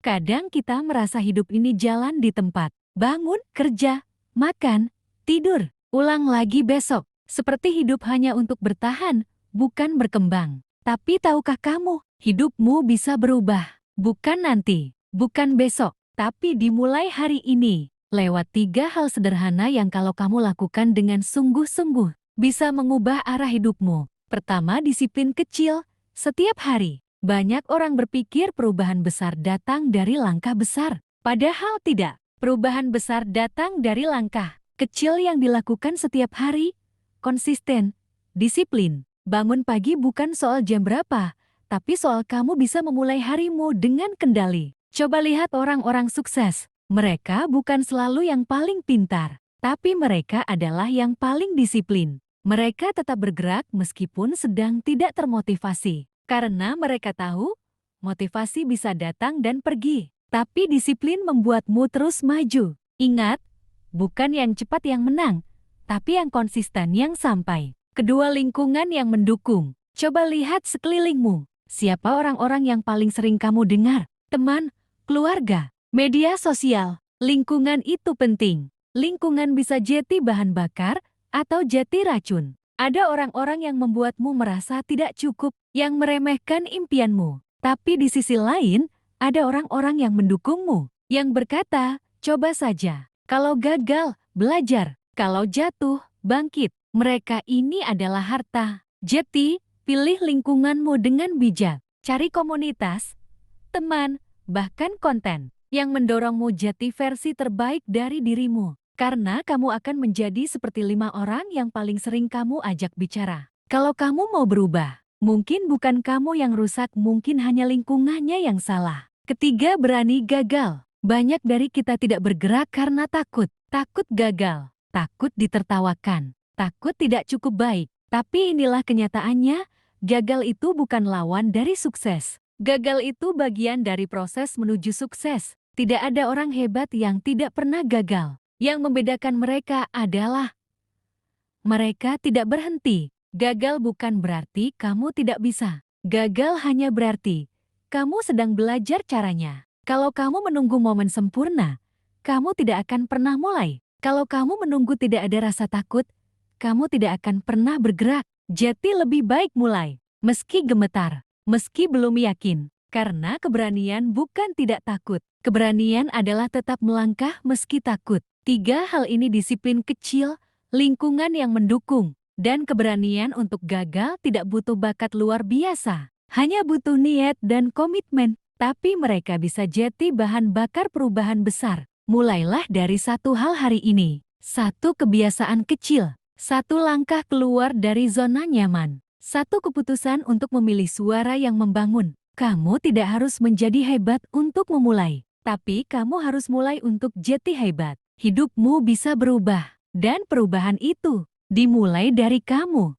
Kadang kita merasa hidup ini jalan di tempat. Bangun, kerja, makan, tidur, ulang lagi besok. Seperti hidup hanya untuk bertahan, bukan berkembang. Tapi tahukah kamu, hidupmu bisa berubah. Bukan nanti, bukan besok, tapi dimulai hari ini. Lewat 3 hal sederhana yang kalau kamu lakukan dengan sungguh-sungguh, bisa mengubah arah hidupmu. Pertama, disiplin kecil, setiap hari. Banyak orang berpikir perubahan besar datang dari langkah besar. Padahal tidak. Perubahan besar datang dari langkah kecil yang dilakukan setiap hari. Konsisten, disiplin. Bangun pagi bukan soal jam berapa, tapi soal kamu bisa memulai harimu dengan kendali. Coba lihat orang-orang sukses. Mereka bukan selalu yang paling pintar, tapi mereka adalah yang paling disiplin. Mereka tetap bergerak meskipun sedang tidak termotivasi. Karena mereka tahu, motivasi bisa datang dan pergi, tapi disiplin membuatmu terus maju. Ingat, bukan yang cepat yang menang, tapi yang konsisten yang sampai. Kedua, lingkungan yang mendukung. Coba lihat sekelilingmu. Siapa orang-orang yang paling sering kamu dengar? Teman, keluarga, media sosial. Lingkungan itu penting. Lingkungan bisa jadi bahan bakar atau jadi racun. Ada orang-orang yang membuatmu merasa tidak cukup, yang meremehkan impianmu. Tapi di sisi lain, ada orang-orang yang mendukungmu, yang berkata, coba saja. Kalau gagal, belajar. Kalau jatuh, bangkit. Mereka ini adalah harta. Jadi, pilih lingkunganmu dengan bijak. Cari komunitas, teman, bahkan konten yang mendorongmu jadi versi terbaik dari dirimu. Karena kamu akan menjadi seperti 5 orang yang paling sering kamu ajak bicara. Kalau kamu mau berubah, mungkin bukan kamu yang rusak, mungkin hanya lingkungannya yang salah. Ketiga, berani gagal. Banyak dari kita tidak bergerak karena takut. Takut gagal, takut ditertawakan, takut tidak cukup baik. Tapi inilah kenyataannya, gagal itu bukan lawan dari sukses. Gagal itu bagian dari proses menuju sukses. Tidak ada orang hebat yang tidak pernah gagal. Yang membedakan mereka adalah mereka tidak berhenti. Gagal bukan berarti kamu tidak bisa. Gagal hanya berarti kamu sedang belajar caranya. Kalau kamu menunggu momen sempurna, kamu tidak akan pernah mulai. Kalau kamu menunggu tidak ada rasa takut, kamu tidak akan pernah bergerak. Jadi lebih baik mulai, meski gemetar, meski belum yakin. Karena keberanian bukan tidak takut. Keberanian adalah tetap melangkah meski takut. 3 hal ini, disiplin kecil, lingkungan yang mendukung, dan keberanian untuk gagal tidak butuh bakat luar biasa. Hanya butuh niat dan komitmen. Tapi mereka bisa jadi bahan bakar perubahan besar. Mulailah dari 1 hal hari ini. 1 kebiasaan kecil. 1 langkah keluar dari zona nyaman. 1 keputusan untuk memilih suara yang membangun. Kamu tidak harus menjadi hebat untuk memulai. Tapi kamu harus mulai untuk jadi hebat. Hidupmu bisa berubah. Dan perubahan itu dimulai dari kamu.